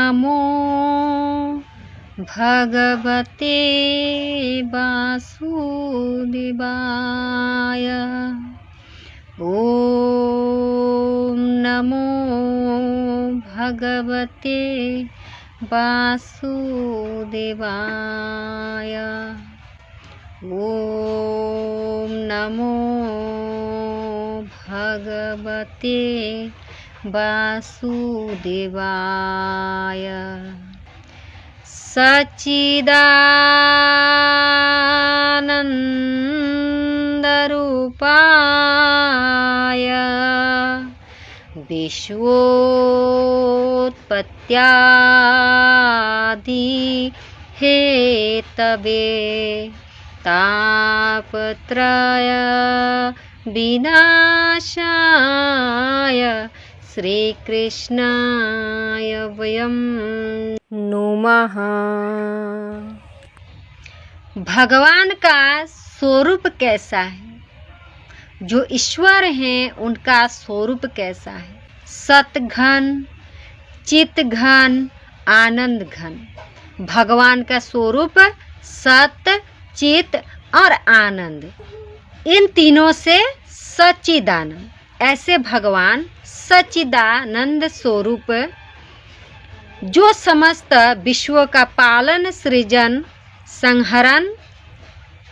नमो भगवते वासुदेवाय। ओम नमो भगवते वासुदेवाय। ओम नमो भगवते वासुदेवाय। सच्चिदानन्दरूपाय विश्वोत्पत्त्यादि हेतवे तापत्रय विनाशाय श्रीकृष्णाय वयं नमः। भगवान का स्वरूप कैसा है? जो ईश्वर हैं उनका स्वरूप कैसा है? सतघन, चित्तघन, आनंद घन। भगवान का स्वरूप सत, चित और आनंद, इन तीनों से सच्चिदानंद। ऐसे भगवान सच्चिदानंद स्वरूप जो समस्त विश्व का पालन, सृजन, संहरण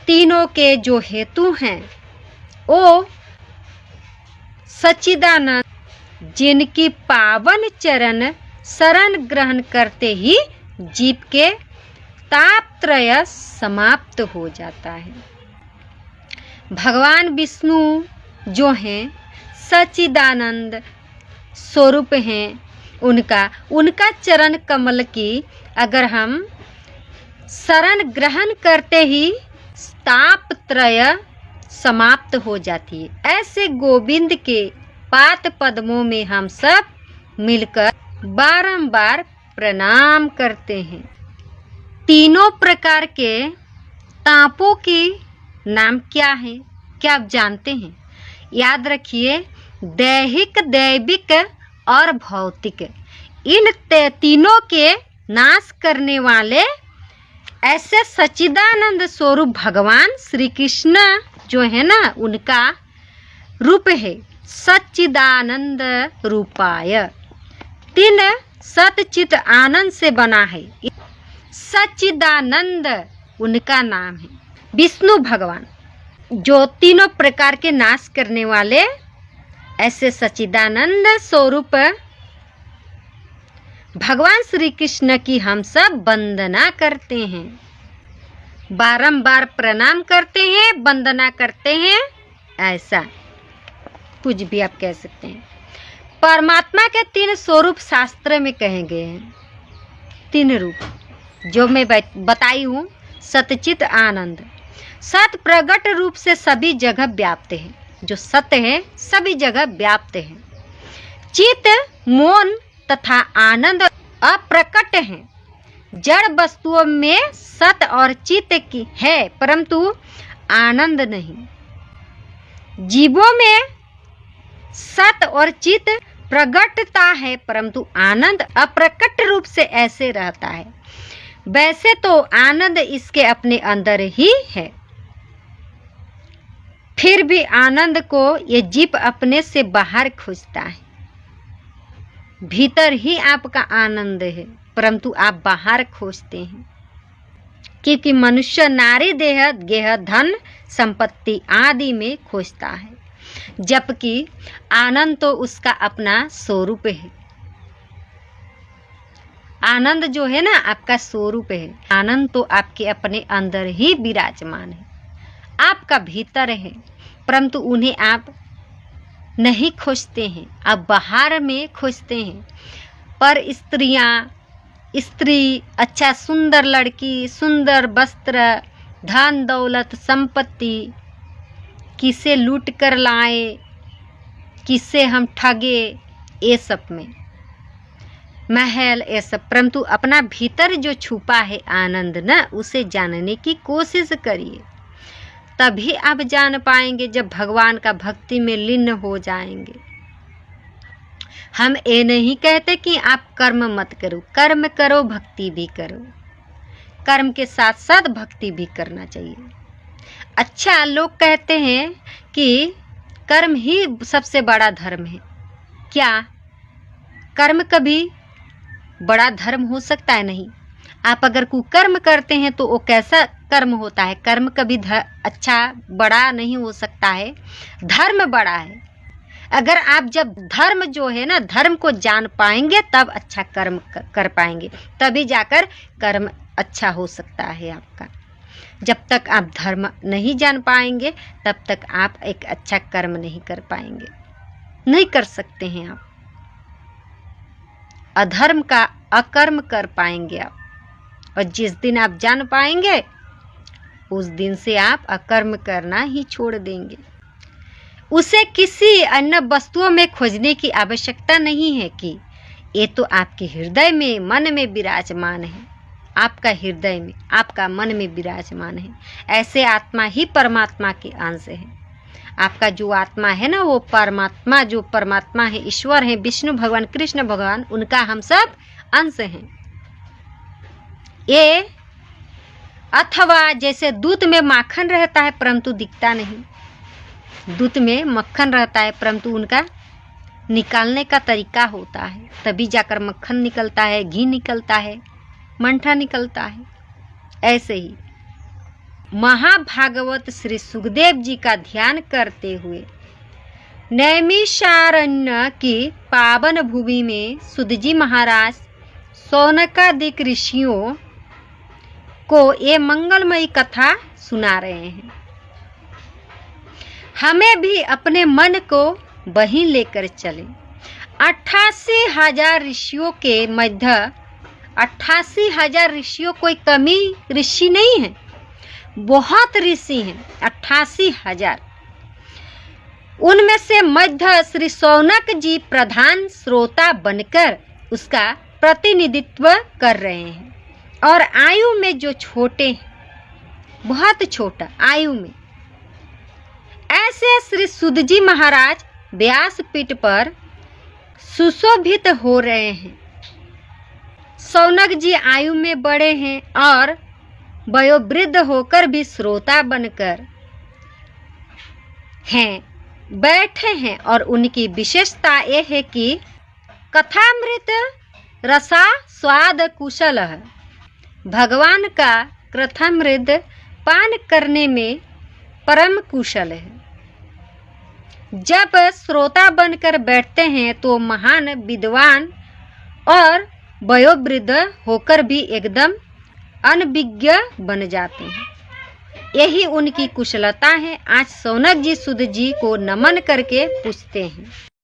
तीनों के जो हेतु हैं, वो सच्चिदानंद जिनकी पावन चरण शरण ग्रहण करते ही जीव के तापत्रय समाप्त हो जाता है। भगवान विष्णु जो हैं सच्चिदानंद स्वरूप हैं, उनका चरण कमल की अगर हम शरण ग्रहण करते ही तापत्रय समाप्त हो जाती है। ऐसे गोविंद के पाद पद्मों में हम सब मिलकर बारंबार प्रणाम करते हैं। तीनों प्रकार के तापों के नाम क्या है? क्या आप जानते हैं? याद रखिए, दैहिक, दैविक और भौतिक। इन तीनों के नाश करने वाले ऐसे सच्चिदानंद स्वरूप भगवान श्री कृष्ण जो है ना, उनका रूप है सच्चिदानंद रूपाय। तीन सत, चित, आनंद से बना है। सच्चिदानंद उनका नाम है। विष्णु भगवान जो तीनों प्रकार के नाश करने वाले ऐसे सच्चिदानंद स्वरूप भगवान श्री कृष्ण की हम सब वंदना करते हैं, बारंबार प्रणाम करते हैं, वंदना करते हैं। ऐसा कुछ भी आप कह सकते हैं। परमात्मा के तीन स्वरूप शास्त्र में कहे गए हैं। तीन रूप जो मैं बताई हूँ, सतचित, आनंद। सत प्रगट रूप से सभी जगह व्याप्त है। जो सत्य है सभी जगह व्याप्त है। चित मौन तथा आनंद अप्रकट है। जड़ वस्तुओं में सत और चित की है परंतु आनंद नहीं। जीवों में सत और चित प्रगटता है परंतु आनंद अप्रकट रूप से ऐसे रहता है। वैसे तो आनंद इसके अपने अंदर ही है, फिर भी आनंद को ये जीव अपने से बाहर खोजता है। भीतर ही आपका आनंद है परंतु आप बाहर खोजते हैं, क्योंकि मनुष्य नारी देह, गेह, धन, संपत्ति आदि में खोजता है, जबकि आनंद तो उसका अपना स्वरूप है। आनंद जो है ना आपका स्वरूप है। आनंद तो आपके अपने अंदर ही विराजमान है, आपका भीतर है, परंतु उन्हें आप नहीं खोजते हैं, आप बाहर में खोजते हैं। पर स्त्री, अच्छा सुंदर लड़की, सुंदर वस्त्र, धन दौलत, संपत्ति, किसे लूट कर लाए, किसे हम ठगे, ये सब में महल, ये सब, परंतु अपना भीतर जो छुपा है आनंद ना, उसे जानने की कोशिश करिए। तभी आप जान पाएंगे जब भगवान का भक्ति में लीन हो जाएंगे। हम ये नहीं कहते कि आप कर्म मत करो, कर्म करो, भक्ति भी करो, कर्म के साथ साथ भक्ति भी करना चाहिए। अच्छा, लोग कहते हैं कि कर्म ही सबसे बड़ा धर्म है। क्या कर्म कभी बड़ा धर्म हो सकता है? नहीं। आप अगर कुकर्म करते हैं तो वो कैसा कर्म होता है? कर्म कभी अच्छा बड़ा नहीं हो सकता है, धर्म बड़ा है। अगर आप जब धर्म जो है ना, धर्म को जान पाएंगे तब अच्छा कर्म कर पाएंगे, तभी जाकर कर्म अच्छा हो सकता है आपका। जब तक आप धर्म नहीं जान पाएंगे तब तक आप एक अच्छा कर्म नहीं कर पाएंगे, नहीं कर सकते हैं आप। अधर्म का अकर्म कर पाएंगे आप, और जिस दिन आप जान पाएंगे उस दिन से आप अकर्म करना ही छोड़ देंगे। उसे किसी अन्य वस्तुओं में खोजने की आवश्यकता नहीं है कि ये तो आपके हृदय में, मन में विराजमान है, आपका हृदय में, आपका मन में विराजमान है। ऐसे आत्मा ही परमात्मा के अंश है। आपका जो आत्मा है ना, वो परमात्मा, जो परमात्मा है, ईश्वर है, विष्णु भगवान, कृष्ण भगवान, उनका हम सब अंश हैं। ये अथवा जैसे दूध में माखन रहता है परंतु दिखता नहीं, दूध में मक्खन रहता है परंतु उनका निकालने का तरीका होता है, तभी जाकर मक्खन निकलता है, घी निकलता है, मंठा निकलता है। ऐसे ही महाभागवत श्री सुखदेव जी का ध्यान करते हुए नैमिषारण्य की पावन भूमि में सुदजी महाराज शौनकादिक ऋषियों को ये मंगलमयी कथा सुना रहे हैं। हमें भी अपने मन को वहीं लेकर चले। 88,000 ऋषियों के मध्य 88,000 ऋषियों कोई कमी ऋषि नहीं है, बहुत ऋषि हैं, 88,000। उनमें से मध्य श्री शौनक जी प्रधान श्रोता बनकर उसका प्रतिनिधित्व कर रहे हैं, और आयु में जो छोटे हैं, बहुत छोटा आयु में, ऐसे श्री सुदजी महाराज व्यासपीठ पर सुशोभित हो रहे हैं। शौनक जी आयु में बड़े हैं और वयोवृद्ध होकर भी श्रोता बनकर हैं, बैठे हैं, और उनकी विशेषता यह है कि कथामृत रसा स्वाद कुशल है। भगवान का कथामृत पान करने में परम कुशल है। जब श्रोता बनकर बैठते हैं तो महान विद्वान और वयोवृद्ध होकर भी एकदम अनभिज्ञ बन जाते हैं। यही उनकी कुशलता है। आज शौनक जी सुद जी को नमन करके पूछते हैं।